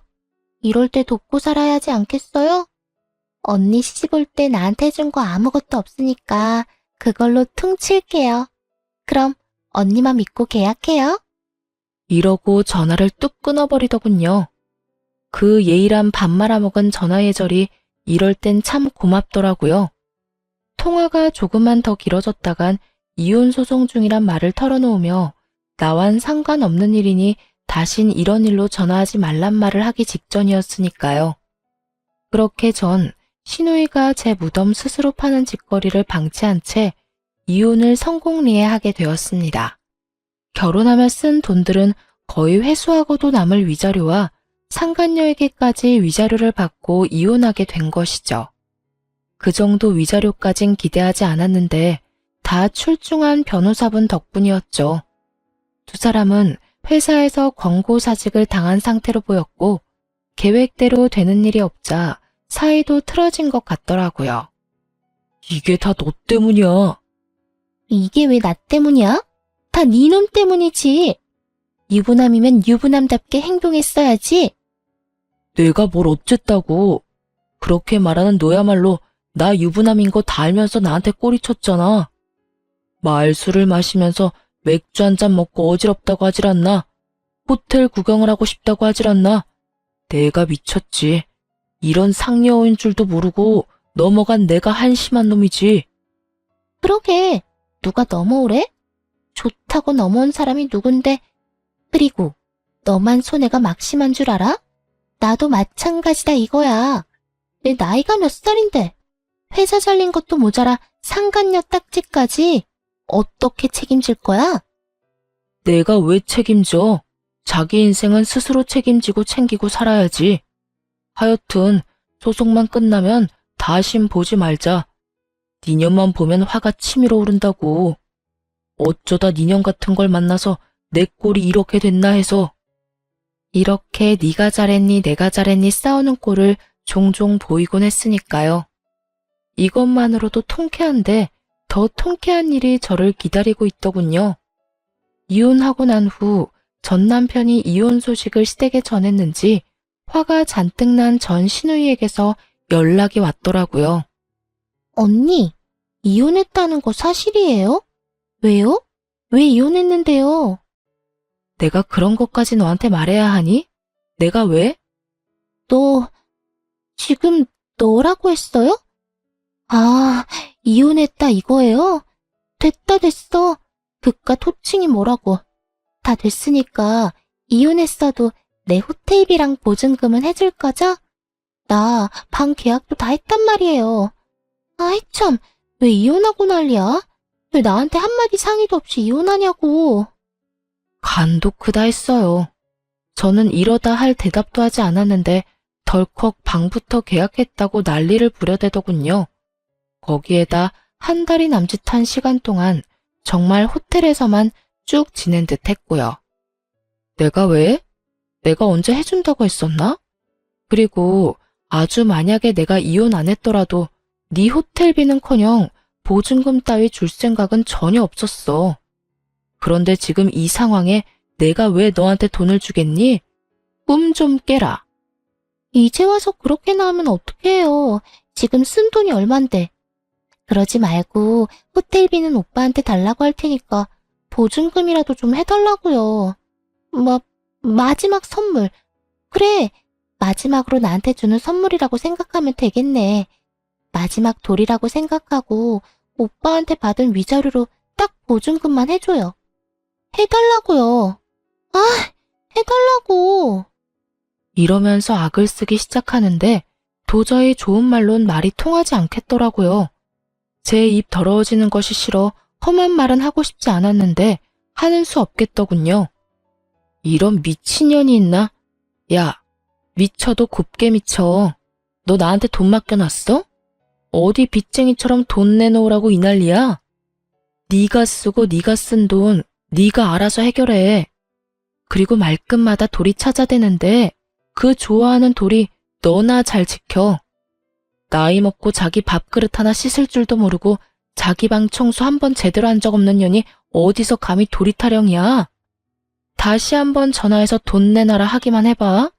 이럴 때 돕고 살아야 하지 않겠어요? 언니 시집 올 때 나한테 해준 거 아무것도 없으니까 그걸로 퉁칠게요. 그럼 언니만 믿고 계약해요. 이러고 전화를 뚝 끊어버리더군요. 그 예의란 밥 말아먹은 전화 예절이 이럴 땐 참 고맙더라고요. 통화가 조금만 더 길어졌다간 이혼 소송 중이란 말을 털어놓으며 나완 상관없는 일이니 다신 이런 일로 전화하지 말란 말을 하기 직전이었으니까요. 그렇게 전 시누이가 제 무덤 스스로 파는 짓거리를 방치한 채 이혼을 성공리해하게 되었습니다. 결혼하며 쓴 돈들은 거의 회수하고도 남을 위자료와 상간녀에게까지 위자료를 받고 이혼하게 된 것이죠. 그 정도 위자료까진 기대하지 않았는데 다 출중한 변호사분 덕분이었죠. 두 사람은 회사에서 권고사직을 당한 상태로 보였고 계획대로 되는 일이 없자 사이도 틀어진 것 같더라고요. 이게 다 너 때문이야. 이게 왜 나 때문이야? 다 네 놈 때문이지. 유부남이면 유부남답게 행동했어야지. 내가 뭘 어쨌다고. 그렇게 말하는 너야말로 나 유부남인 거 다 알면서 나한테 꼬리쳤잖아. 말술을 마시면서 맥주 한 잔 먹고 어지럽다고 하질 않나? 호텔 구경을 하고 싶다고 하질 않나? 내가 미쳤지. 이런 상여인 줄도 모르고 넘어간 내가 한심한 놈이지. 그러게, 누가 넘어오래? 좋다고 넘어온 사람이 누군데? 그리고 너만 손해가 막심한 줄 알아? 나도 마찬가지다 이거야. 내 나이가 몇 살인데 회사 잘린 것도 모자라 상간녀 딱지까지 어떻게 책임질 거야? 내가 왜 책임져? 자기 인생은 스스로 책임지고 챙기고 살아야지. 하여튼 소송만 끝나면 다신 보지 말자. 니년만 보면 화가 치밀어 오른다고. 어쩌다 니년 같은 걸 만나서 내 꼴이 이렇게 됐나 해서. 이렇게 네가 잘했니 내가 잘했니 싸우는 꼴을 종종 보이곤 했으니까요. 이것만으로도 통쾌한데 더 통쾌한 일이 저를 기다리고 있더군요. 이혼하고 난 후 전 남편이 이혼 소식을 시댁에 전했는지 화가 잔뜩 난 전 시누이에게서 연락이 왔더라고요. 언니, 이혼했다는 거 사실이에요? 왜요? 왜 이혼했는데요? 내가 그런 것까지 너한테 말해야 하니? 내가 왜? 너, 지금 너라고 했어요? 아, 이혼했다 이거예요? 됐다 됐어. 그깟 호칭이 뭐라고. 다 됐으니까 이혼했어도 내 호텔비랑 보증금은 해줄 거죠? 나 방 계약도 다 했단 말이에요. 아이 참, 왜 이혼하고 난리야? 왜 나한테 한마디 상의도 없이 이혼하냐고. 간도 크다 했어요. 저는 이러다 할 대답도 하지 않았는데 덜컥 방부터 계약했다고 난리를 부려대더군요. 거기에다 한 달이 남짓한 시간 동안 정말 호텔에서만 쭉 지낸 듯 했고요. 내가 왜? 내가 언제 해준다고 했었나? 그리고 아주 만약에 내가 이혼 안 했더라도 네 호텔비는커녕 보증금 따위 줄 생각은 전혀 없었어. 그런데 지금 이 상황에 내가 왜 너한테 돈을 주겠니? 꿈 좀 깨라. 이제 와서 그렇게 나오면 어떡해요. 지금 쓴 돈이 얼만데. 그러지 말고 호텔비는 오빠한테 달라고 할 테니까 보증금이라도 좀 해달라고요. 마지막 선물. 그래, 마지막으로 나한테 주는 선물이라고 생각하면 되겠네. 마지막 돌이라고 생각하고 오빠한테 받은 위자료로 딱 보증금만 해줘요. 해달라고요. 아, 해달라고. 이러면서 악을 쓰기 시작하는데 도저히 좋은 말론 말이 통하지 않겠더라고요. 제 입 더러워지는 것이 싫어 험한 말은 하고 싶지 않았는데 하는 수 없겠더군요. 이런 미친년이 있나? 야, 미쳐도 곱게 미쳐. 너 나한테 돈 맡겨놨어? 어디 빚쟁이처럼 돈 내놓으라고 이 난리야? 네가 쓰고 네가 쓴 돈 네가 알아서 해결해. 그리고 말끝마다 돌이 찾아대는데 그 좋아하는 돌이 너나 잘 지켜. 나이 먹고 자기 밥그릇 하나 씻을 줄도 모르고 자기 방 청소 한 번 제대로 한 적 없는 년이 어디서 감히 돌이 타령이야. 다시 한번 전화해서 돈 내놔라 하기만 해봐.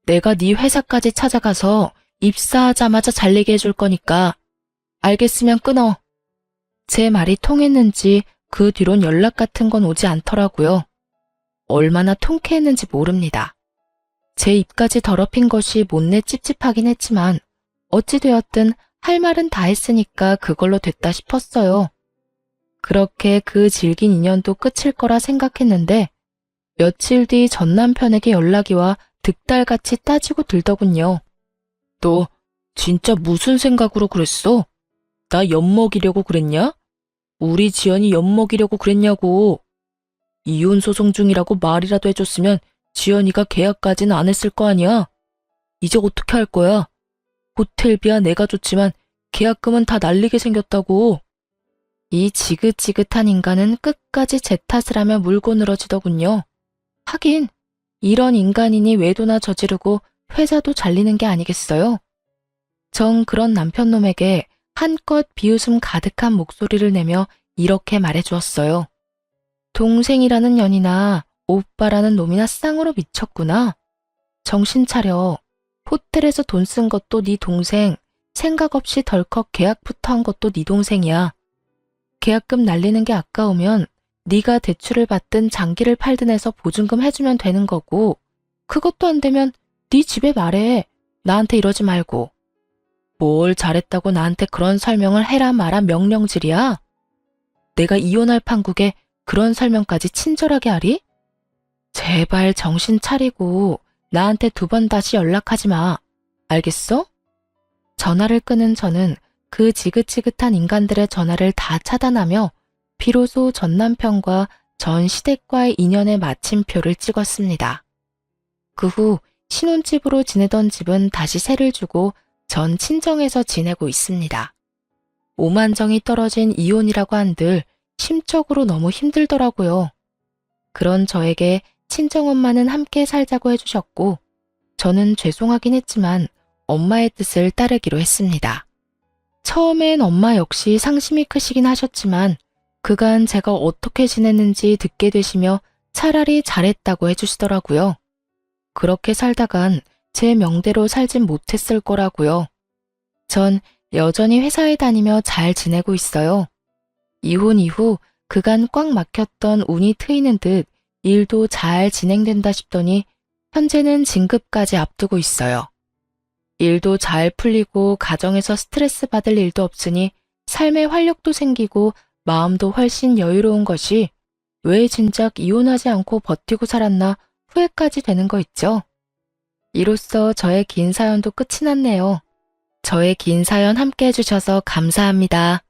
내가 네 회사까지 찾아가서 입사하자마자 잘리게 해줄 거니까. 알겠으면 끊어. 제 말이 통했는지 그 뒤론 연락 같은 건 오지 않더라고요. 얼마나 통쾌했는지 모릅니다. 제 입까지 더럽힌 것이 못내 찝찝하긴 했지만 어찌되었든 할 말은 다 했으니까 그걸로 됐다 싶었어요. 그렇게 그 질긴 인연도 끝일 거라 생각했는데 며칠 뒤 전 남편에게 연락이 와 득달같이 따지고 들더군요. 너 진짜 무슨 생각으로 그랬어? 나 엿먹이려고 그랬냐? 우리 지연이 엿먹이려고 그랬냐고. 이혼 소송 중이라고 말이라도 해줬으면 지연이가 계약까지는 안 했을 거 아니야. 이제 어떻게 할 거야? 호텔비야 내가 줬지만 계약금은 다 날리게 생겼다고. 이 지긋지긋한 인간은 끝까지 제 탓을 하며 물고 늘어지더군요. 하긴 이런 인간이니 외도나 저지르고 회사도 잘리는 게 아니겠어요? 전 그런 남편놈에게 한껏 비웃음 가득한 목소리를 내며 이렇게 말해주었어요. 동생이라는 년이나 오빠라는 놈이나 쌍으로 미쳤구나. 정신 차려. 호텔에서 돈 쓴 것도 네 동생, 생각 없이 덜컥 계약부터 한 것도 네 동생이야. 계약금 날리는 게 아까우면 네가 대출을 받든 장기를 팔든 해서 보증금 해주면 되는 거고, 그것도 안 되면 네 집에 말해. 나한테 이러지 말고. 뭘 잘했다고 나한테 그런 설명을 해라 마라 명령질이야? 내가 이혼할 판국에 그런 설명까지 친절하게 하리? 제발 정신 차리고 나한테 2번 다시 연락하지 마. 알겠어? 전화를 끊은 저는 그 지긋지긋한 인간들의 전화를 다 차단하며 비로소 전 남편과 전 시댁과의 인연의 마침표를 찍었습니다. 그 후 신혼집으로 지내던 집은 다시 세를 주고 전 친정에서 지내고 있습니다. 오만정이 떨어진 이혼이라고 한들 심적으로 너무 힘들더라고요. 그런 저에게 친정엄마는 함께 살자고 해주셨고 저는 죄송하긴 했지만 엄마의 뜻을 따르기로 했습니다. 처음엔 엄마 역시 상심이 크시긴 하셨지만 그간 제가 어떻게 지냈는지 듣게 되시며 차라리 잘했다고 해주시더라고요. 그렇게 살다간 제 명대로 살진 못했을 거라고요. 전 여전히 회사에 다니며 잘 지내고 있어요. 이혼 이후 그간 꽉 막혔던 운이 트이는 듯 일도 잘 진행된다 싶더니 현재는 진급까지 앞두고 있어요. 일도 잘 풀리고 가정에서 스트레스 받을 일도 없으니 삶의 활력도 생기고 마음도 훨씬 여유로운 것이 왜 진작 이혼하지 않고 버티고 살았나 후회까지 되는 거 있죠. 이로써 저의 긴 사연도 끝이 났네요. 저의 긴 사연 함께 해주셔서 감사합니다.